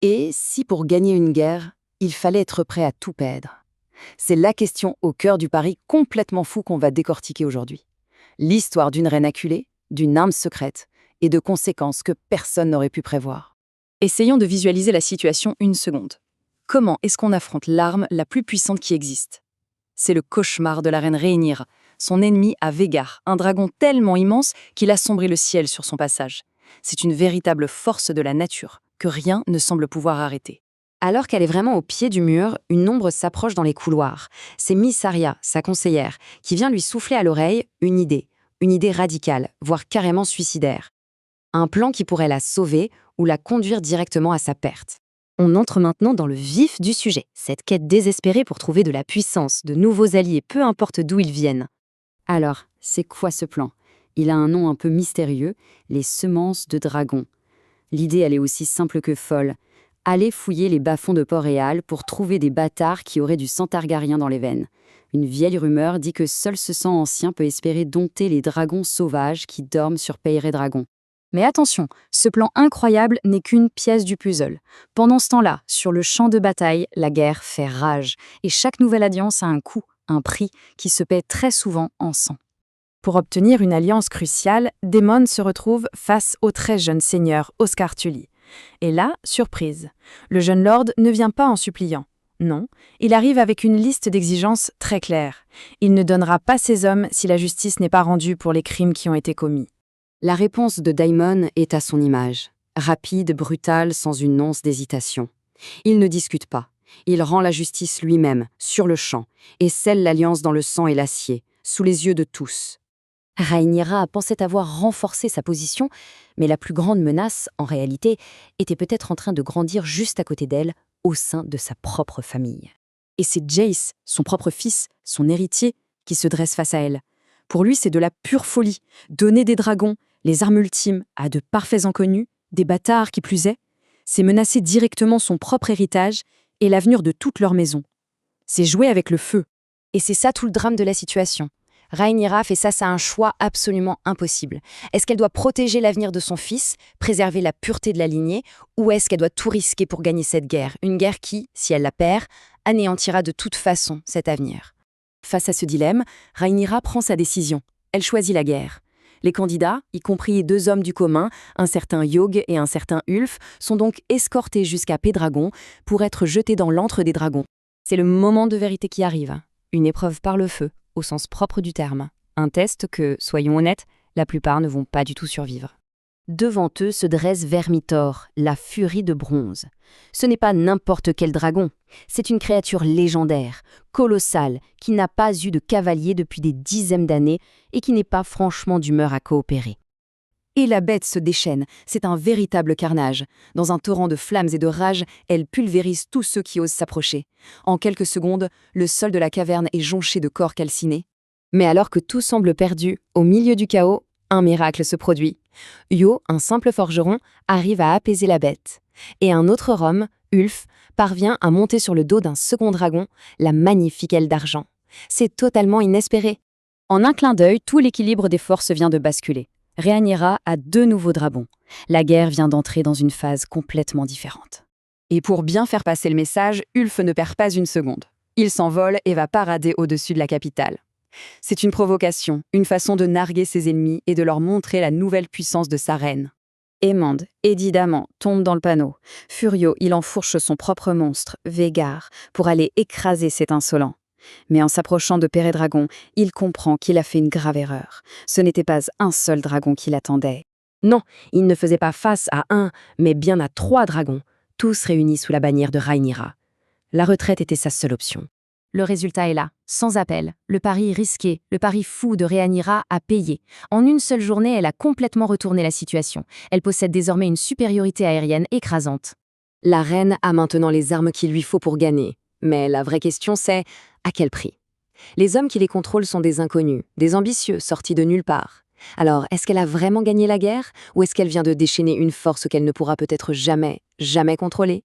Et si pour gagner une guerre, il fallait être prêt à tout perdre? C'est la question au cœur du pari complètement fou qu'on va décortiquer aujourd'hui. L'histoire d'une reine acculée, d'une arme secrète et de conséquences que personne n'aurait pu prévoir. Essayons de visualiser la situation une seconde. Comment est-ce qu'on affronte l'arme la plus puissante qui existe? C'est le cauchemar de la reine Rhaenyra, son ennemi à Vhagar, un dragon tellement immense qu'il assombrit le ciel sur son passage. C'est une véritable force de la nature, que rien ne semble pouvoir arrêter. Alors qu'elle est vraiment au pied du mur, une ombre s'approche dans les couloirs. C'est Miss Arya, sa conseillère, qui vient lui souffler à l'oreille une idée radicale, voire carrément suicidaire. Un plan qui pourrait la sauver ou la conduire directement à sa perte. On entre maintenant dans le vif du sujet, cette quête désespérée pour trouver de la puissance, de nouveaux alliés, peu importe d'où ils viennent. Alors, c'est quoi ce plan? Il a un nom un peu mystérieux, les semences de dragon. L'idée, elle est aussi simple que folle. Aller fouiller les bas-fonds de Port-Réal pour trouver des bâtards qui auraient du sang targaryen dans les veines. Une vieille rumeur dit que seul ce sang ancien peut espérer dompter les dragons sauvages qui dorment sur Peyre Dragon. Mais attention, ce plan incroyable n'est qu'une pièce du puzzle. Pendant ce temps-là, sur le champ de bataille, la guerre fait rage. Et chaque nouvelle alliance a un coût, un prix, qui se paie très souvent en sang. Pour obtenir une alliance cruciale, Daemon se retrouve face au très jeune seigneur Oscar Tully. Et là, surprise, le jeune lord ne vient pas en suppliant. Non, il arrive avec une liste d'exigences très claire. Il ne donnera pas ses hommes si la justice n'est pas rendue pour les crimes qui ont été commis. La réponse de Daemon est à son image. Rapide, brutale, sans une once d'hésitation. Il ne discute pas. Il rend la justice lui-même, sur le champ, et scelle l'alliance dans le sang et l'acier, sous les yeux de tous. Rhaenyra pensait avoir renforcé sa position, mais la plus grande menace, en réalité, était peut-être en train de grandir juste à côté d'elle, au sein de sa propre famille. Et c'est Jace, son propre fils, son héritier, qui se dresse face à elle. Pour lui, c'est de la pure folie. Donner des dragons, les armes ultimes, à de parfaits inconnus, des bâtards qui plus est, c'est menacer directement son propre héritage et l'avenir de toute leur maison. C'est jouer avec le feu. Et c'est ça tout le drame de la situation. Rhaenyra fait face à un choix absolument impossible. Est-ce qu'elle doit protéger l'avenir de son fils, préserver la pureté de la lignée, ou est-ce qu'elle doit tout risquer pour gagner cette guerre? Une guerre qui, si elle la perd, anéantira de toute façon cet avenir. Face à ce dilemme, Rhaenyra prend sa décision. Elle choisit la guerre. Les candidats, y compris 2 hommes du commun, un certain Yogg et un certain Ulf, sont donc escortés jusqu'à Pendragon pour être jetés dans l'antre des dragons. C'est le moment de vérité qui arrive. Une épreuve par le feu, au sens propre du terme. Un test que, soyons honnêtes, la plupart ne vont pas du tout survivre. Devant eux se dresse Vermithor, la furie de bronze. Ce n'est pas n'importe quel dragon, c'est une créature légendaire, colossale, qui n'a pas eu de cavalier depuis des dizaines d'années et qui n'est pas franchement d'humeur à coopérer. Et la bête se déchaîne, c'est un véritable carnage. Dans un torrent de flammes et de rage, elle pulvérise tous ceux qui osent s'approcher. En quelques secondes, le sol de la caverne est jonché de corps calcinés. Mais alors que tout semble perdu, au milieu du chaos, un miracle se produit. Io, un simple forgeron, arrive à apaiser la bête. Et un autre homme, Ulf, parvient à monter sur le dos d'un second dragon, la magnifique aile d'argent. C'est totalement inespéré. En un clin d'œil, tout l'équilibre des forces vient de basculer. Rhaenyra a 2 nouveaux dragons. La guerre vient d'entrer dans une phase complètement différente. Et pour bien faire passer le message, Ulf ne perd pas une seconde. Il s'envole et va parader au-dessus de la capitale. C'est une provocation, une façon de narguer ses ennemis et de leur montrer la nouvelle puissance de sa reine. Aemond, évidemment, tombe dans le panneau. Furieux, il enfourche son propre monstre, Vhagar, pour aller écraser cet insolent. Mais en s'approchant de Peyre Dragon, il comprend qu'il a fait une grave erreur. Ce n'était pas un seul dragon qui l'attendait. Non, il ne faisait pas face à 1, mais bien à 3 dragons, tous réunis sous la bannière de Rhaenyra. La retraite était sa seule option. Le résultat est là, sans appel. Le pari risqué, le pari fou de Rhaenyra a payé. En une seule journée, elle a complètement retourné la situation. Elle possède désormais une supériorité aérienne écrasante. La reine a maintenant les armes qu'il lui faut pour gagner. Mais la vraie question c'est, à quel prix? Les hommes qui les contrôlent sont des inconnus, des ambitieux, sortis de nulle part. Alors, est-ce qu'elle a vraiment gagné la guerre? Ou est-ce qu'elle vient de déchaîner une force qu'elle ne pourra peut-être jamais contrôler?